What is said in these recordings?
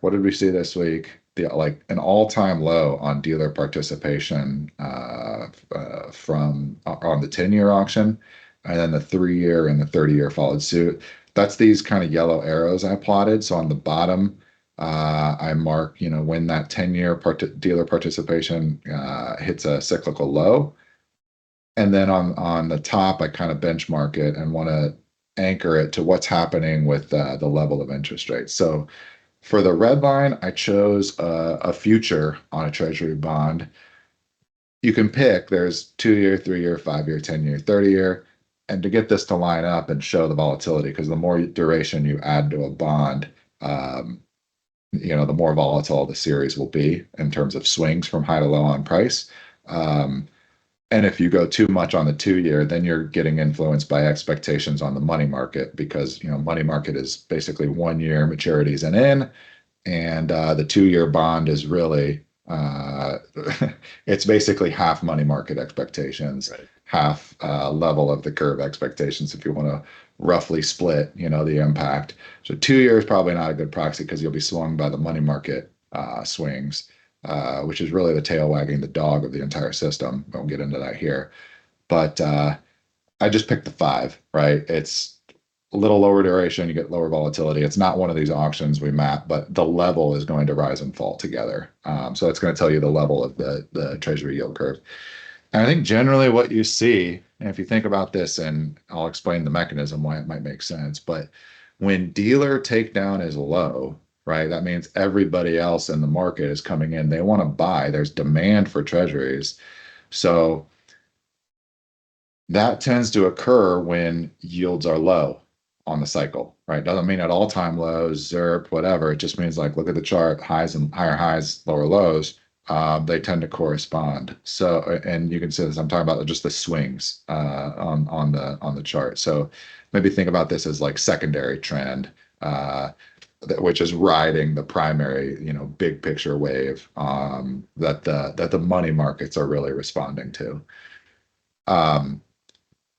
what did we see this week? Like an all-time low on dealer participation from on the 10-year auction, and then the 3-year and the 30-year followed suit. That's these kind of yellow arrows I plotted. So on the bottom, I mark, when that 10-year dealer participation hits a cyclical low. And then on the top, I kind of benchmark it and want to anchor it to what's happening with the level of interest rates. So for the red line, I chose a future on a treasury bond. You can pick, there's 2-year, 3-year, 5-year, 10-year, 30-year. And to get this to line up and show the volatility, because the more duration you add to a bond, the more volatile the series will be in terms of swings from high to low on price. And if you go too much on the 2-year, then you're getting influenced by expectations on the money market, because money market is basically 1-year maturities and the 2-year bond is really it's basically half money market expectations, Right. half level of the curve expectations, if you want to roughly split the impact. So 2-year is probably not a good proxy because you'll be swung by the money market swings, which is really the tail wagging the dog of the entire system. Won't get into that here. But I just picked the 5, right? It's a little lower duration, you get lower volatility. It's not one of these auctions we map, but the level is going to rise and fall together. So it's going to tell you the level of the Treasury yield curve. And I think generally what you see, and if you think about this, and I'll explain the mechanism why it might make sense, but when dealer takedown is low, right, that means everybody else in the market is coming in. They want to buy. There's demand for treasuries. So that tends to occur when yields are low on the cycle, right? Doesn't mean at all-time lows, ZERP, whatever. It just means, like, look at the chart, highs and higher highs, lower lows. They tend to correspond. So, and you can see this, I'm talking about just the swings on the chart. So maybe think about this as like secondary trend, which is riding the primary, big picture wave that the money markets are really responding to.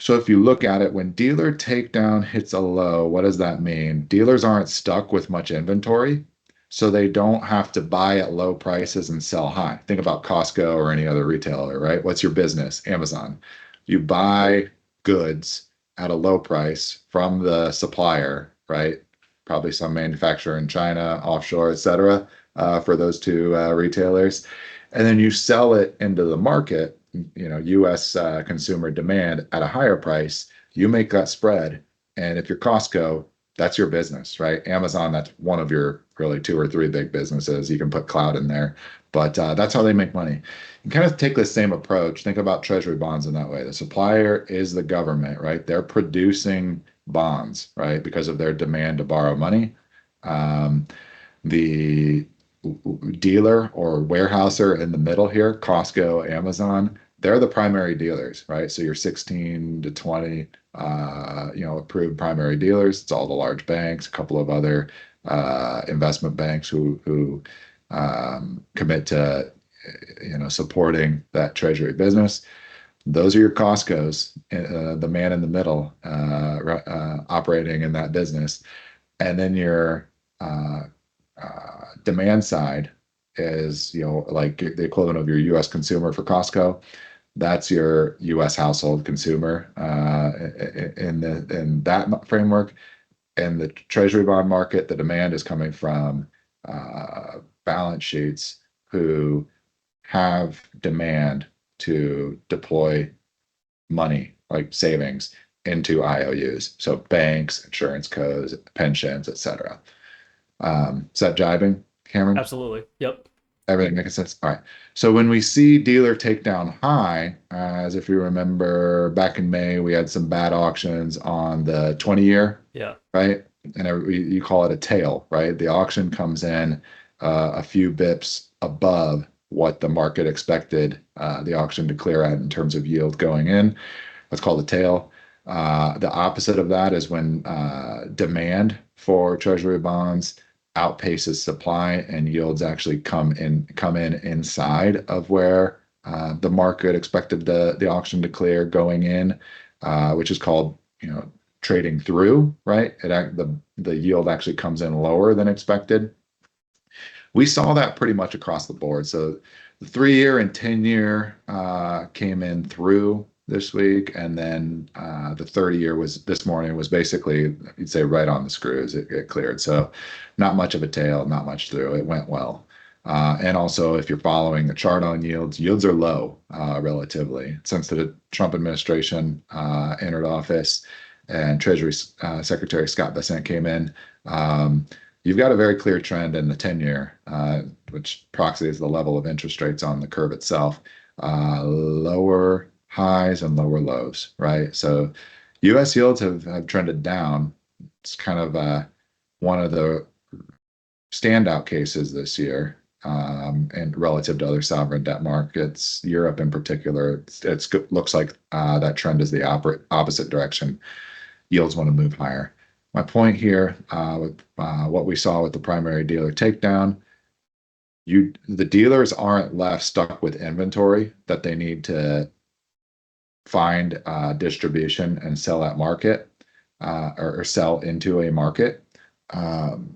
So if you look at it, when dealer takedown hits a low, what does that mean? Dealers aren't stuck with much inventory, so they don't have to buy at low prices and sell high. Think about Costco or any other retailer, right? What's your business? Amazon. You buy goods at a low price from the supplier, right? Probably some manufacturer in China, offshore, et cetera, for those two retailers. And then you sell it into the market, U.S. Consumer demand at a higher price. You make that spread. And if you're Costco, that's your business, right? Amazon, that's one of your really 2 or 3 big businesses. You can put cloud in there, but that's how they make money. You kind of take the same approach. Think about treasury bonds in that way. The supplier is the government, right? They're producing bonds, right? Because of their demand to borrow money. The dealer or warehouser in the middle here, Costco, Amazon, they're the primary dealers, right? So you're 16 to 20, approved primary dealers. It's all the large banks, a couple of other investment banks who commit to, supporting that treasury business. Those are your Costco's, the man in the middle operating in that business. And then your demand side is, like the equivalent of your U.S. consumer for Costco. That's your U.S. household consumer in that framework. And the treasury bond market, the demand is coming from balance sheets who have demand to deploy money, like savings, into IOUs. So banks, insurance codes, pensions, et cetera. Is that jiving, Cameron? Absolutely. Yep. Everything making sense? All right. So when we see dealer takedown high, as if you remember back in May, we had some bad auctions on the 20-year, Yeah. right? And you call it a tail, right? The auction comes in a few bips above what the market expected the auction to clear at in terms of yield going in. That's called a tail. The opposite of that is when demand for treasury bonds outpaces supply and yields actually come in inside of where the market expected the auction to clear going in, which is called trading through, right? The yield actually comes in lower than expected. We saw that pretty much across the board. So the 3 year and 10 year came in through this week, and then the 30 year was this morning was basically, you'd say, right on the screws. It cleared. So not much of a tail, not much through. It went well. And also, if you're following the chart on yields, yields are low relatively since the Trump administration entered office and Treasury Secretary Scott Bessent came in. You've got a very clear trend in the 10 year, which proxy is the level of interest rates on the curve itself, lower highs and lower lows, right? So US yields have trended down. It's kind of one of the standout cases this year, and relative to other sovereign debt markets, Europe in particular, looks like that trend is the opposite direction. Yields want to move higher. My point here, with what we saw with the primary dealer takedown, the dealers aren't left stuck with inventory that they need to find distribution and sell at market, or sell into a market.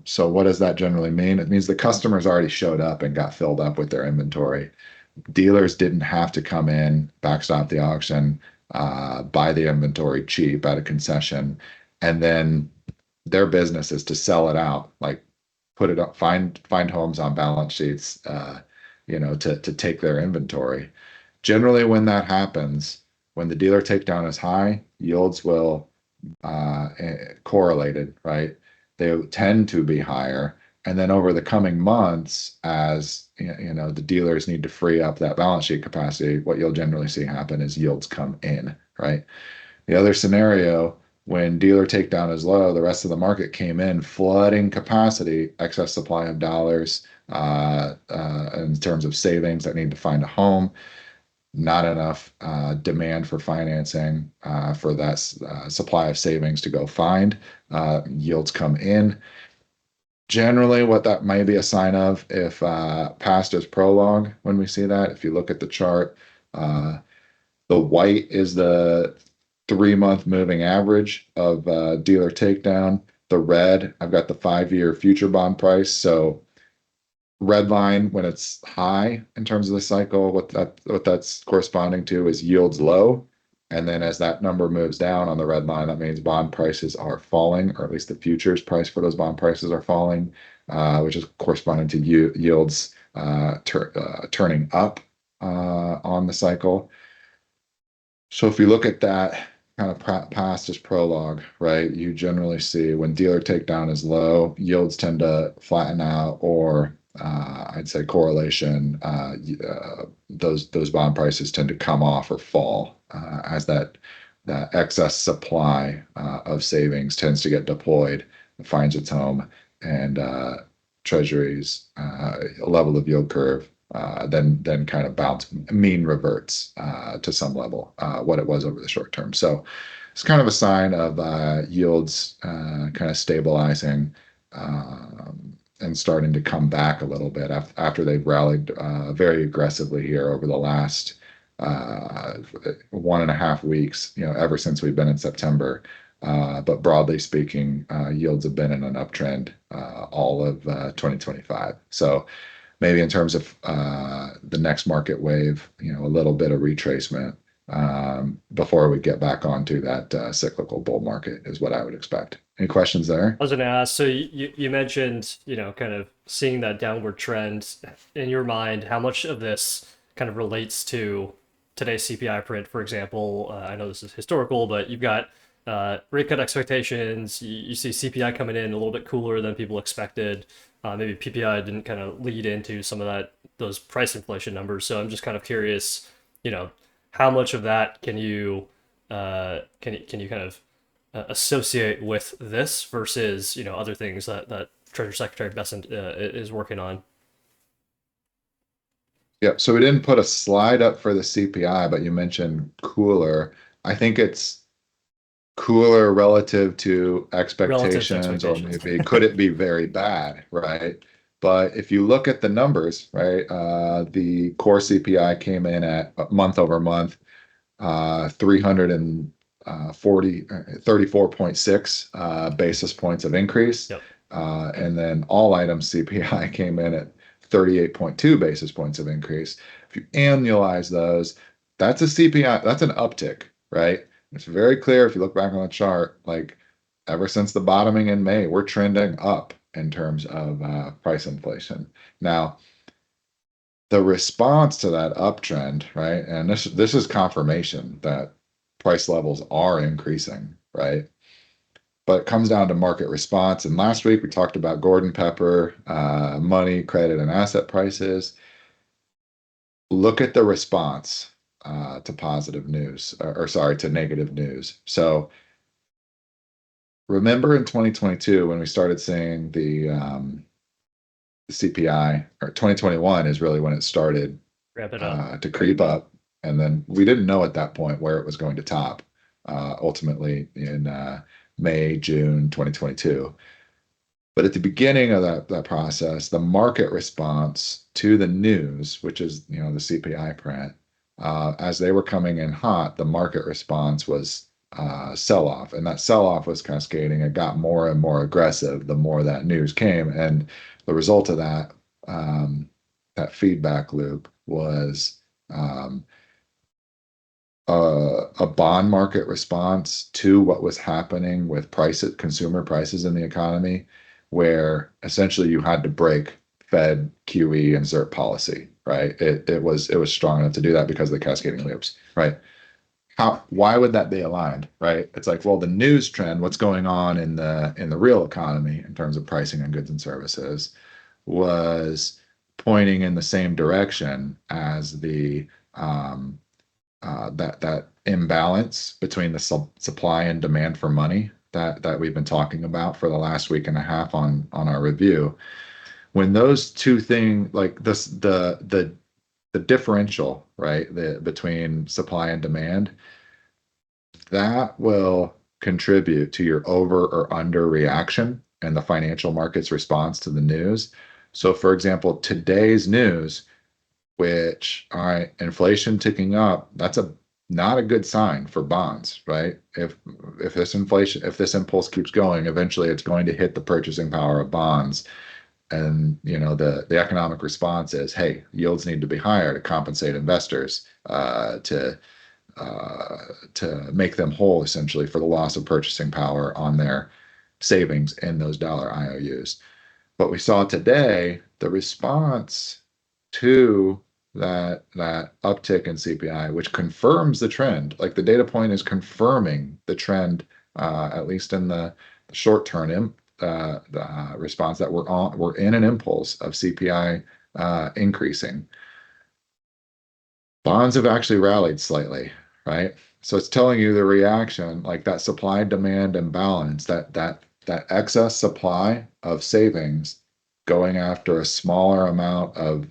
So what does that generally mean? It means the customers already showed up and got filled up with their inventory. Dealers didn't have to come in, backstop the auction, buy the inventory cheap at a concession, and then their business is to sell it out, like put it up, find homes on balance sheets, to take their inventory. Generally, when that happens, when the dealer takedown is high, yields will correlated, right? They tend to be higher. And then over the coming months, as the dealers need to free up that balance sheet capacity, what you'll generally see happen is yields come in, right? The other scenario, when dealer takedown is low, the rest of the market came in, flooding capacity, excess supply of dollars, in terms of savings that need to find a home, not enough demand for financing for that supply of savings to go find. Yields come in. Generally, what that may be a sign of, if past is prologue, when we see that, if you look at the chart, the white is the 3 month moving average of dealer takedown. The red, I've got the 5 year future bond price. So red line, when it's high in terms of the cycle, what that's corresponding to is yields low. And then as that number moves down on the red line, that means bond prices are falling, or at least the futures price for those bond prices are falling, which is corresponding to yields turning up on the cycle. So if you look at that kind of past as prologue, right, you generally see when dealer takedown is low, yields tend to flatten out, or I'd say correlation, those bond prices tend to come off or fall as that excess supply of savings tends to get deployed, finds its home, and Treasuries level of yield curve then kind of mean reverts to some level what it was over the short term. So it's kind of a sign of yields kind of stabilizing and starting to come back a little bit after they've rallied very aggressively here over the last 1.5 weeks, ever since we've been in September. But broadly speaking, yields have been in an uptrend all of 2025. So maybe in terms of the next market wave, a little bit of retracement before we get back onto that cyclical bull market is what I would expect. Any questions there? I was going to ask, so you mentioned, kind of seeing that downward trend in your mind. How much of this kind of relates to today's CPI print, for example? I know this is historical, but you've got rate cut expectations. You see CPI coming in a little bit cooler than people expected. Maybe PPI didn't kind of lead into some of those price inflation numbers. So I'm just kind of curious, how much of that can you kind of associate with this versus other things that Treasury Secretary Bessent is working on. Yeah, so we didn't put a slide up for the CPI, but you mentioned cooler. I think it's cooler relative to Relative to expectations, or expectations. maybe could it be very bad, right? But if you look at the numbers, right, the core CPI came in at month over month 34.6 basis points of increase. Yep. And then all items CPI came in at 38.2 basis points of increase. If you annualize those, that's a CPI, that's an uptick, right? It's very clear if you look back on the chart, like ever since the bottoming in May, we're trending up in terms of price inflation. Now, the response to that uptrend, right? And this is confirmation that price levels are increasing, right? But it comes down to market response. And last week we talked about Gordon Pepper, money, credit, and asset prices. Look at the response to positive news, or sorry, to negative news. So remember in 2022 when we started seeing the CPI, or 2021 is really when it started Wrap it up. to creep up. And then we didn't know at that point where it was going to top, ultimately in May, June 2022. But at the beginning of that process, the market response to the news, which is the CPI print, as they were coming in hot, the market response was sell-off, and that sell-off was cascading. It got more and more aggressive the more that news came, and the result of that feedback loop was um, a bond market response to what was happening with consumer prices in the economy, where essentially you had to break Fed, QE, and ZIRP policy, right? It was strong enough to do that because of the cascading loops, right? Why would that be aligned, right? It's like, well, the news trend, what's going on in the real economy in terms of pricing on goods and services, was pointing in the same direction as the that imbalance between the supply and demand for money that we've been talking about for the last week and a half on our review. When those two things, like this, the differential, right, between supply and demand, that will contribute to your over or under reaction and the financial markets response to the news. So, for example, today's news, which, all right, inflation ticking up, that's not a good sign for bonds, right? If this impulse keeps going, eventually it's going to hit the purchasing power of bonds. And the economic response is, hey, yields need to be higher to compensate investors, to make them whole essentially for the loss of purchasing power on their savings in those dollar IOUs. But we saw today the response to that uptick in CPI, which confirms the trend. Like the data point is confirming the trend, at least in the short term response, that we're in an impulse of CPI increasing. Bonds have actually rallied slightly, right? So it's telling you the reaction, like that supply demand imbalance, that excess supply of savings going after a smaller amount of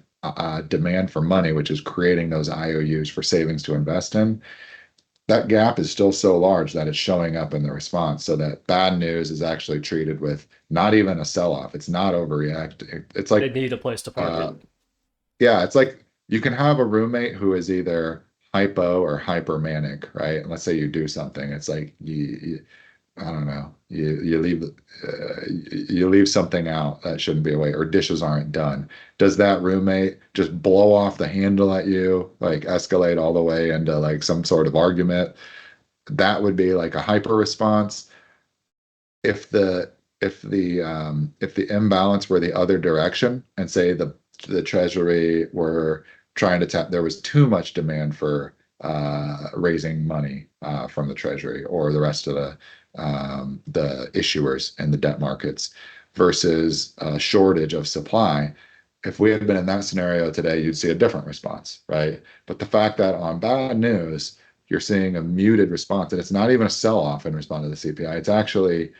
demand for money, which is creating those IOUs for savings to invest in. That gap is still so large that it's showing up in the response. So that bad news is actually treated with not even a sell-off. It's not overreacting. It's They like need a place to park uh, it. yeah, it's like you can have a roommate who is either hypo or hypermanic, right? And let's say you do something, it's like I don't know, you leave something out that shouldn't be away, or dishes aren't done. Does that roommate just blow off the handle at you, like escalate all the way into like some sort of argument? That would be like a hyper response. If the imbalance were the other direction, and say the Treasury were trying to tap, there was too much demand for raising money from the Treasury or the rest of the issuers and the debt markets, versus a shortage of supply. If we had been in that scenario today, you'd see a different response, right? But the fact that on bad news, you're seeing a muted response, and it's not even a sell-off in response to the CPI. It's actually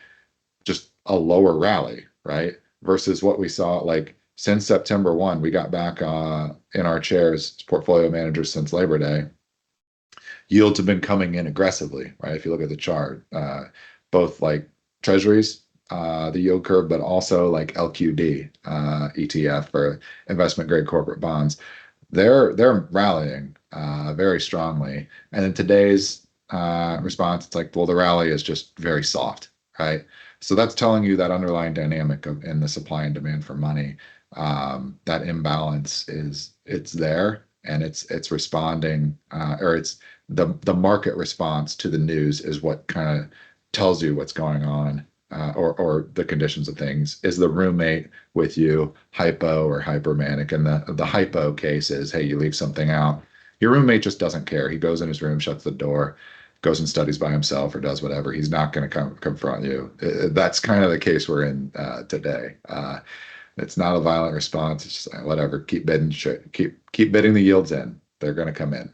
just a lower rally, right? Versus what we saw, like since September 1, we got back in our chairs as portfolio managers since Labor Day. Yields have been coming in aggressively, right? If you look at the chart, both like Treasuries, the yield curve, but also like LQD ETF for investment grade corporate bonds. They're rallying very strongly. And in today's response, it's like, well, the rally is just very soft, right? So that's telling you that underlying dynamic in the supply and demand for money. That imbalance it's there, and it's responding, or it's the market response to the news is what kind of tells you what's going on, or the conditions of things. Is the roommate with you hypo or hypermanic? And the hypo case is, hey, you leave something out. Your roommate just doesn't care. He goes in his room, shuts the door, goes and studies by himself, or does whatever. He's not going to come confront you. That's kind of the case we're in today. It's not a violent response. It's just whatever. Keep bidding. Keep bidding the yields in. They're going to come in.